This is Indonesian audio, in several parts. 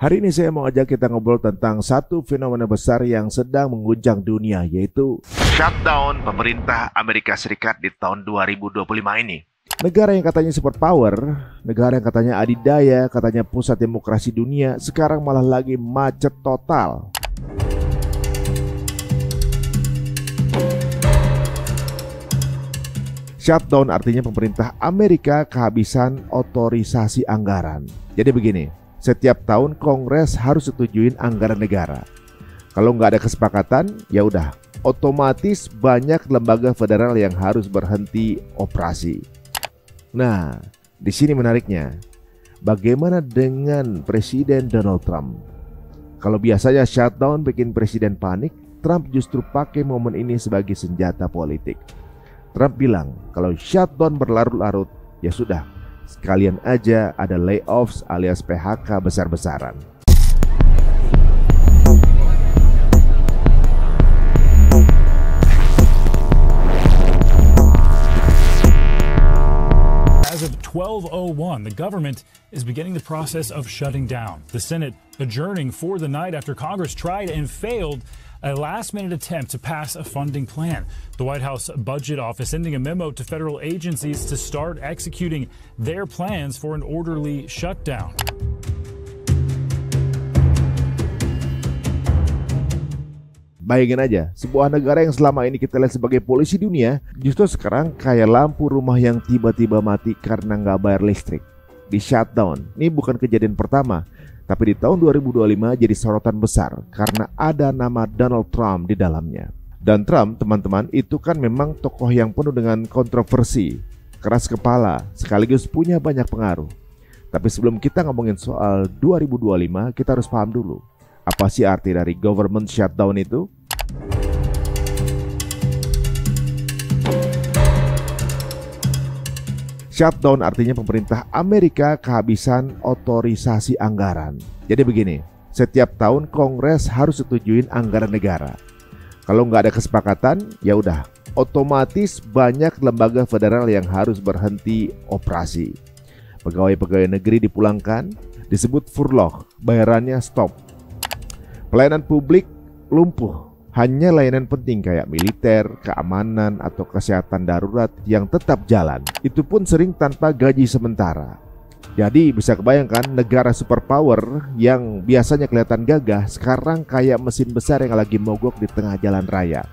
Hari ini saya mau ajak kita ngobrol tentang satu fenomena besar yang sedang mengguncang dunia, yaitu shutdown pemerintah Amerika Serikat di tahun 2025 ini. Negara yang katanya superpower, negara yang katanya adidaya, katanya pusat demokrasi dunia, sekarang malah lagi macet total. Shutdown artinya pemerintah Amerika kehabisan otorisasi anggaran. Jadi begini, setiap tahun Kongres harus setujuin anggaran negara. Kalau nggak ada kesepakatan, ya udah, otomatis banyak lembaga federal yang harus berhenti operasi. Nah, di sini menariknya, bagaimana dengan Presiden Donald Trump? Kalau biasanya shutdown bikin presiden panik, Trump justru pakai momen ini sebagai senjata politik. Trump bilang kalau shutdown berlarut-larut, ya sudah, sekalian aja ada layoffs alias PHK besar-besaran. As of 12:01, the government is beginning the process of shutting down. The Senate adjourning for the night after Congress tried and failed a last-minute attempt to pass a funding plan. The White House Budget Office sending a memo to federal agencies to start executing their plans for an orderly shutdown. Bayangin aja, sebuah negara yang selama ini kita lihat sebagai polisi dunia, justru sekarang kayak lampu rumah yang tiba-tiba mati karena nggak bayar listrik. Di shutdown, ini bukan kejadian pertama, tapi di tahun 2025 jadi sorotan besar karena ada nama Donald Trump di dalamnya. Dan Trump, teman-teman, itu kan memang tokoh yang penuh dengan kontroversi, keras kepala, sekaligus punya banyak pengaruh. Tapi sebelum kita ngomongin soal 2025, kita harus paham dulu, apa sih arti dari government shutdown itu? Shutdown artinya pemerintah Amerika kehabisan otorisasi anggaran. Jadi begini, setiap tahun Kongres harus setujuin anggaran negara. Kalau nggak ada kesepakatan, ya udah, otomatis banyak lembaga federal yang harus berhenti operasi. Pegawai-pegawai negeri dipulangkan, disebut furlough, bayarannya stop. Pelayanan publik lumpuh. Hanya layanan penting kayak militer, keamanan, atau kesehatan darurat yang tetap jalan. Itu pun sering tanpa gaji sementara. Jadi bisa kebayangkan negara superpower yang biasanya kelihatan gagah sekarang kayak mesin besar yang lagi mogok di tengah jalan raya.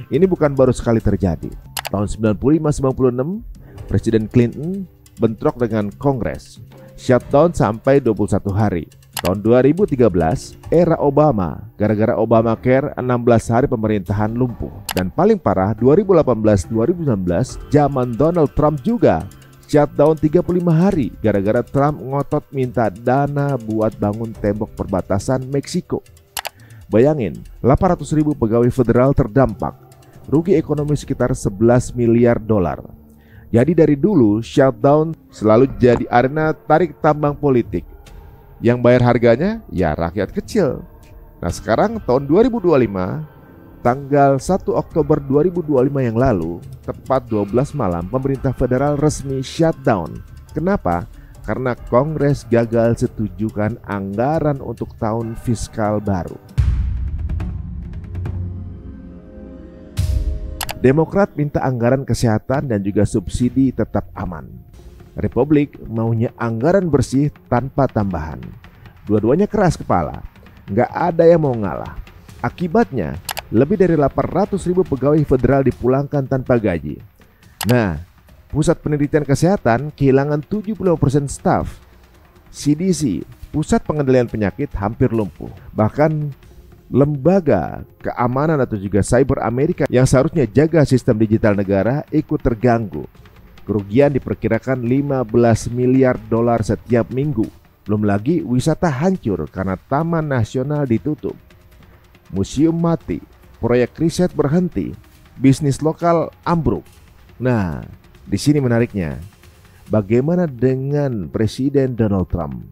Ini bukan baru sekali terjadi. Tahun 95-96, Presiden Clinton bentrok dengan Kongres. Shutdown sampai 21 hari. Tahun 2013, era Obama, gara-gara Obamacare 16 hari pemerintahan lumpuh. Dan paling parah 2018-2019, zaman Donald Trump juga shutdown 35 hari gara-gara Trump ngotot minta dana buat bangun tembok perbatasan Meksiko. Bayangin, 800.000 pegawai federal terdampak, rugi ekonomi sekitar 11 miliar dolar. Jadi dari dulu shutdown selalu jadi arena tarik tambang politik. Yang bayar harganya ya rakyat kecil. Nah sekarang tahun 2025, tanggal 1 Oktober 2025 yang lalu, tepat 12 malam, pemerintah federal resmi shutdown. Kenapa? Karena Kongres gagal setujukan anggaran untuk tahun fiskal baru. Demokrat minta anggaran kesehatan dan juga subsidi tetap aman. Republik maunya anggaran bersih tanpa tambahan. Dua-duanya keras kepala, nggak ada yang mau ngalah. Akibatnya, lebih dari 800.000 pegawai federal dipulangkan tanpa gaji. Nah, Pusat Penelitian Kesehatan kehilangan 75% staf. CDC, Pusat Pengendalian Penyakit, hampir lumpuh. Bahkan lembaga keamanan atau juga cyber Amerika yang seharusnya jaga sistem digital negara ikut terganggu. Kerugian diperkirakan 15 miliar dolar setiap minggu. Belum lagi wisata hancur karena Taman Nasional ditutup. Museum mati, proyek riset berhenti, bisnis lokal ambruk. Nah, di sini menariknya. Bagaimana dengan Presiden Donald Trump?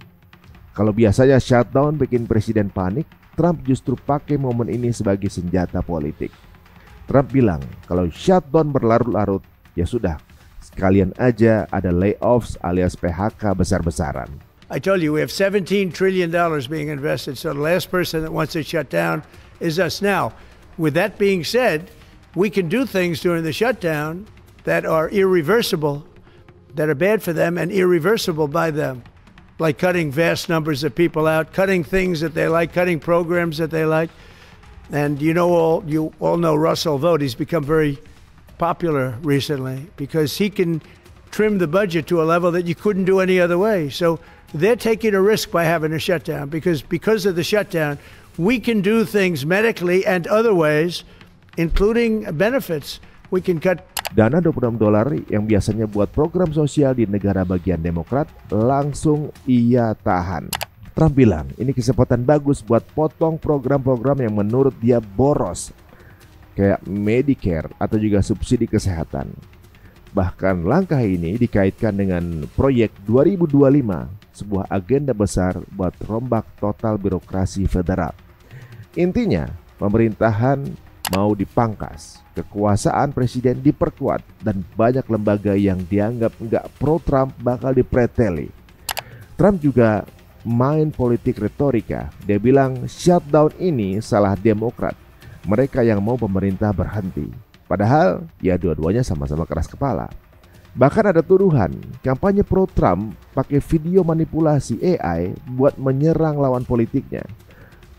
Kalau biasanya shutdown bikin presiden panik, Trump justru pakai momen ini sebagai senjata politik. Trump bilang kalau shutdown berlarut-larut, ya sudah, sekalian aja ada layoffs alias PHK besar-besaran. I told you, we have $17 trillion being invested, so the last person that wants it shut down is us. Now, with that being said, we can do things during the shutdown that are irreversible, that are bad for them and irreversible by them, like cutting vast numbers of people out, cutting things that they like, cutting programs that they like. And you all know Russell Vought. He's become very popular recently because he can trim the budget to a level that you couldn't do any other way. So they're taking a risk by having a shutdown because of the shutdown, we can do things medically and other ways, including benefits. We can cut. Dana $26 yang biasanya buat program sosial di negara bagian Demokrat langsung ia tahan. Trump bilang ini kesempatan bagus buat potong program-program yang menurut dia boros, kayak Medicare atau juga subsidi kesehatan. Bahkan langkah ini dikaitkan dengan proyek 2025, sebuah agenda besar buat rombak total birokrasi federal. Intinya, pemerintahan mau dipangkas, kekuasaan presiden diperkuat, dan banyak lembaga yang dianggap nggak pro-Trump bakal dipreteli. Trump juga main politik retorika. Dia bilang shutdown ini salah Demokrat, mereka yang mau pemerintah berhenti. Padahal ya dua-duanya sama-sama keras kepala. Bahkan ada tuduhan kampanye pro-Trump pakai video manipulasi AI buat menyerang lawan politiknya.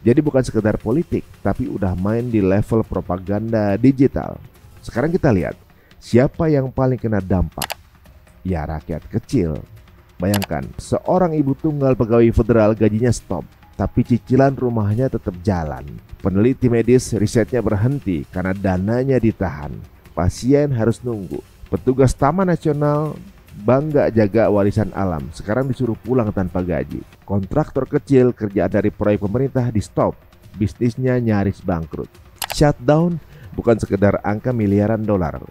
Jadi bukan sekedar politik, tapi udah main di level propaganda digital. Sekarang kita lihat, siapa yang paling kena dampak? Ya rakyat kecil. Bayangkan, seorang ibu tunggal pegawai federal gajinya stop, tapi cicilan rumahnya tetap jalan. Peneliti medis risetnya berhenti karena dananya ditahan. Pasien harus nunggu. Petugas Taman Nasional bangga jaga warisan alam, sekarang disuruh pulang tanpa gaji. Kontraktor kecil kerjaan dari proyek pemerintah di stop, bisnisnya nyaris bangkrut. Shutdown bukan sekedar angka miliaran dolar.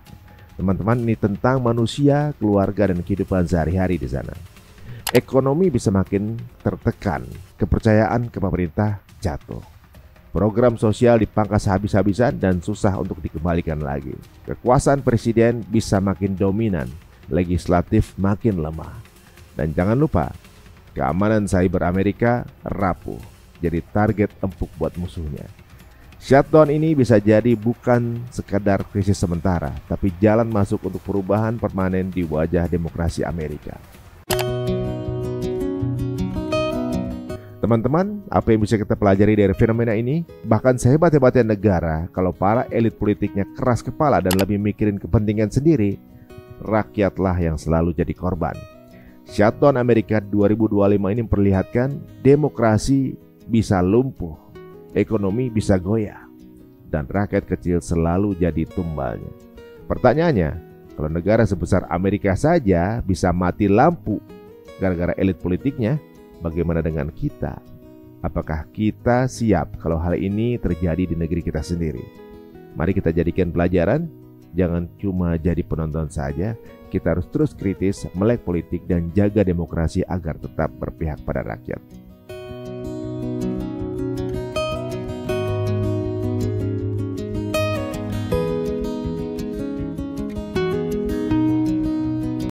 Teman-teman, ini tentang manusia, keluarga, dan kehidupan sehari-hari di sana. Ekonomi bisa makin tertekan, kepercayaan ke pemerintah jatuh. Program sosial dipangkas habis-habisan dan susah untuk dikembalikan lagi. Kekuasaan presiden bisa makin dominan, legislatif makin lemah. Dan jangan lupa, keamanan cyber Amerika rapuh, jadi target empuk buat musuhnya. Shutdown ini bisa jadi bukan sekadar krisis sementara, tapi jalan masuk untuk perubahan permanen di wajah demokrasi Amerika. Teman-teman, apa yang bisa kita pelajari dari fenomena ini? Bahkan sehebat-hebatnya negara, kalau para elit politiknya keras kepala dan lebih mikirin kepentingan sendiri, rakyatlah yang selalu jadi korban. Shutdown Amerika 2025 ini memperlihatkan demokrasi bisa lumpuh, ekonomi bisa goyah, dan rakyat kecil selalu jadi tumbalnya. Pertanyaannya, kalau negara sebesar Amerika saja bisa mati lampu gara-gara elit politiknya, bagaimana dengan kita? Apakah kita siap kalau hal ini terjadi di negeri kita sendiri? Mari kita jadikan pelajaran. Jangan cuma jadi penonton saja, kita harus terus kritis, melek politik, dan jaga demokrasi agar tetap berpihak pada rakyat.